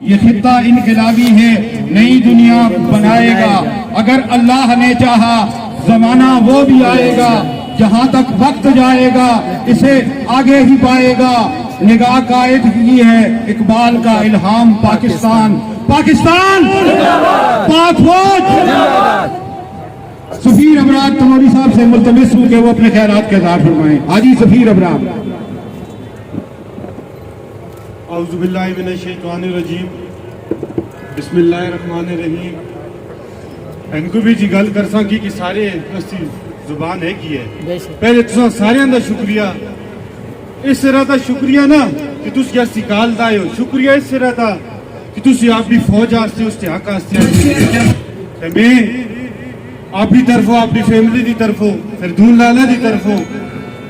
یہ خطہ انقلابی ہے، نئی دنیا بنائے گا۔ اگر اللہ نے چاہا زمانہ وہ بھی آئے گا، جہاں تک وقت جائے گا اسے آگے ہی پائے گا۔ نگاہ قائد کی ہے اقبال کا الہام، پاکستان پاکستان پاک فوج۔ سفیر ابرار تنوری صاحب سے ملتمس ہوں کہ وہ اپنے خیالات کا اظہار فرمائیں۔ حاجی سفیر ابرار۔ اعوذ باللہ من الشیطان الرجیم، بسم اللہ الرحمن الرحیم۔ ان کو بھی جی گل کرساں کی کہ سارے اسی زبان ہے کی ہے۔ پہلے تساں سارے دا شکریہ، اس طرح دا شکریہ نا کہ تسی اسی کال دائے ہو، شکریہ اس طرح دا کہ تسی آپ بھی فوج آستے اس حق آستے ہیں۔ میں آپ کی طرفوں، آپ کی فیملی دی طرفوں، فردون لالا دی طرفوں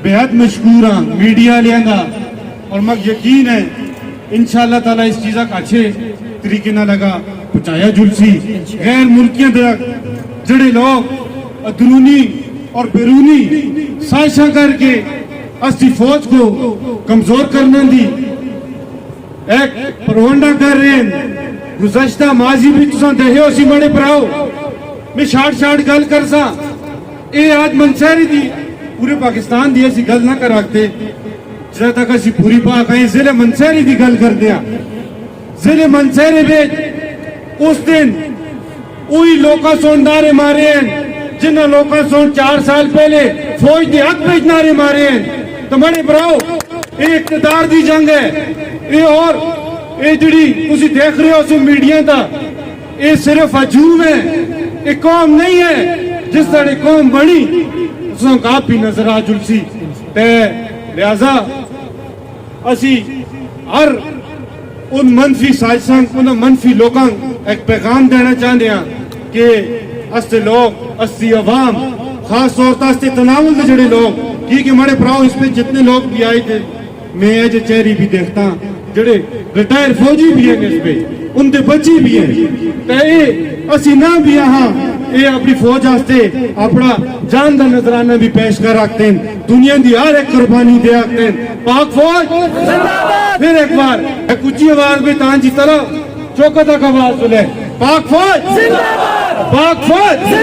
بہت مشکور ہاں میڈیا لیاں دا، اور مگ یقین ہے انشاءاللہ تعالیٰ اس چیزہ کا اچھے طریقے نہ لگا پچایا جلسی۔ غیر ملکیاں در جڑے لوگ اندرونی اور بیرونی سازشاں کر کے اسی فوج کو کمزور کرنے دی ایک پروانڈا کر رہے ہیں۔ گزشتہ ماضی بھی تساں دہے ہو سی مڑے پراؤ، میں شاٹ گل کرساں اے آج منصیری دی پورے پاکستان دی ایسی گل نہ کر رکھتے جہاں تک اسی پوری پاک آئیں ضلع منصیری دی گل کر دیا۔ ضلع منصیری بیچ اس دن اوہی لوکا سون نعرے مارے ہیں جنہ لوکا سون 4 سال پہلے فوج دی حق بیچ نعرے مارے ہیں۔ تو مڑے براؤ اے اقتدار دی جنگ ہے، اے اور اے جڑی اسی دیکھ رہے ہو سو میڈیا تا، اے صرف ہجوم ہے، اے قوم نہیں ہے جس طرح قوم بڑی اسوں کا بھی نظر آ جلسی۔ لہذا اسی ہر ان منفی سازشاں، ان منفی لوگاں ایک پیغام دینا چاہتے ہیں کہ استے لوگ، استی عوام، خاص طور پر استے تناول دے جڑے لوگ، کیونکہ ہمارے پراؤ اس پہ جتنے لوگ بھی آئے تھے میں یہ چہری بھی دیکھتا ہوں جڑے ریٹائر فوجی بھی ہیں اس پہ، ان دے بچی بھی ہیں، اے اسی نہ بھی یہاں اے اپنی فوج آستے اپنا جان دا نظرانہ بھی پیش کر رکھتے ہیں، دنیا دی ہر ایک قربانی دے رکھتے ہیں۔ پاک فوج پھر ایک بار ایک اچھی آواز میں تان جی طرح چوکا تک آواز سنے، پاک فوج پاک فوج۔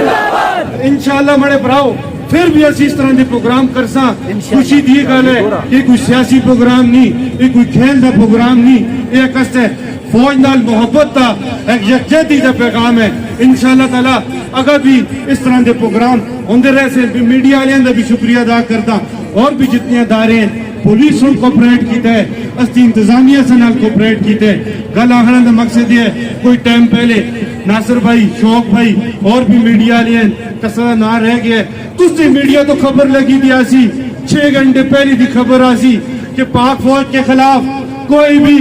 انشاءاللہ مڑے پراؤ پھر بھی اسی اس طرح دے پروگرام کرساں، خوشی دی گل ہے، یہ کوئی سیاسی پروگرام نہیں، یہ کوئی کھیل دا پروگرام نہیں، یہ کس ہے فوج نال محبت دا ایک یکجہتی دا پیغام ہے۔ انشاءاللہ تعالیٰ اگر بھی اس طرح دے پروگرام ہوندے رہے سے میڈیا والوں دا بھی شکریہ ادا کرتا، اور بھی جتنے ادارے ہیں پولیس ان کوپریٹ کیتا ہے، استی انتظامیہ سے نال کوپریٹ کیتا ہے۔ گل آخران دا مقصد یہ ہے کوئی ٹائم پہلے ناصر بھائی، شوق بھائی اور بھی میڈیا والے ہیں کسا نہ رہ گیا، تو سے میڈیا تو خبر لگی دیا سی 6 گھنٹے پہلے دی خبر آسی کہ پاک فوج کے خلاف کوئی بھی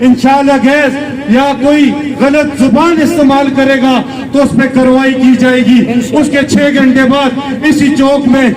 انشاءاللہ گیس یا کوئی غلط زبان استعمال کرے گا تو اس پہ کارروائی کی جائے گی۔ اس کے 6 گھنٹے بعد اسی چوک میں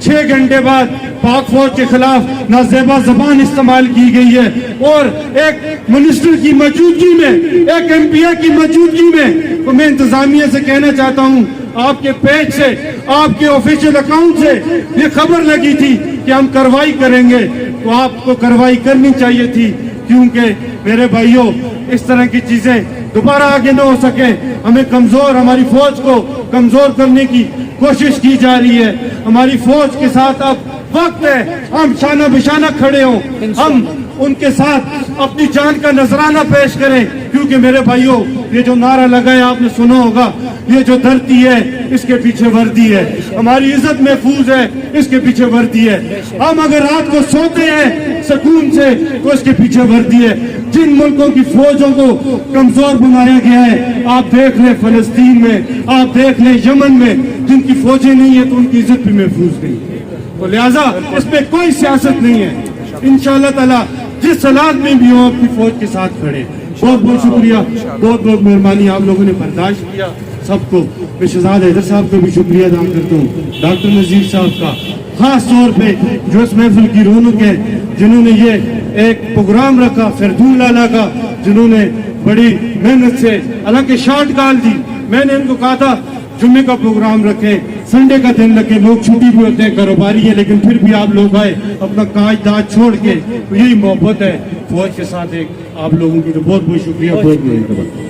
6 گھنٹے بعد پاک فوج کے خلاف نازیبا زبان استعمال کی گئی ہے، اور ایک منسٹر کی موجودگی میں، ایک ایم پی کی موجودگی میں، تو میں انتظامیہ سے کہنا چاہتا ہوں آپ کے پیج سے، آپ کے آفیشیل اکاؤنٹ سے یہ خبر لگی تھی کہ ہم کارروائی کریں گے، تو آپ کو کارروائی کرنی چاہیے تھی، کیونکہ میرے بھائیوں اس طرح کی چیزیں دوبارہ آگے نہ ہو سکے۔ ہمیں کمزور، ہماری فوج کو کمزور کرنے کی کوشش کی جا رہی ہے۔ ہماری فوج کے ساتھ اب وقت ہے ہم شانہ بشانہ کھڑے ہوں، ہم ان کے ساتھ اپنی جان کا نذرانہ پیش کریں، کیونکہ میرے بھائیوں یہ جو نعرہ لگا ہے آپ نے سنا ہوگا، یہ جو دھرتی ہے اس کے پیچھے وردی ہے، ہماری عزت محفوظ ہے اس کے پیچھے وردی ہے۔ ہم اگر رات کو سوتے ہیں سکون سے تو اس کے پیچھے وردی ہے۔ جن ملکوں کی فوجوں کو کمزور بنایا گیا ہے، آپ دیکھ لیں فلسطین میں، آپ دیکھ لیں یمن میں، جن کی فوجیں نہیں ہیں تو ان کی عزت بھی محفوظ نہیں، تو لہٰذا اس پہ کوئی سیاست نہیں ہے۔ انشاءاللہ تعالیٰ جس صلاحیت میں بھی ہو اپنی فوج کے ساتھ کھڑے۔ بہت بہت شکریہ، بہت بہت مہربانی، آپ لوگوں نے برداشت کیا سب کو۔ میں شہزاد حیدر صاحب کو بھی شکریہ ادا کرتا ہوں، ڈاکٹر نذیر صاحب کا خاص طور پہ جو اس محفل کی رونق ہے، جنہوں نے یہ ایک پروگرام رکھا، فردون لالا کا، جنہوں نے بڑی محنت سے حالانکہ شارٹ کال دی، میں نے ان کو کہا تھا جمعے کا پروگرام رکھیں، سنڈے کا دن رکھیں، لوگ چھٹی بھی ہوتے ہیں، کاروباری ہے، لیکن پھر بھی آپ لوگ آئے اپنا کاج داج چھوڑ کے، تو یہی محبت ہے فوج کے ساتھ ایک آپ لوگوں کی تو بہت بہت شکریہ، بہت بہت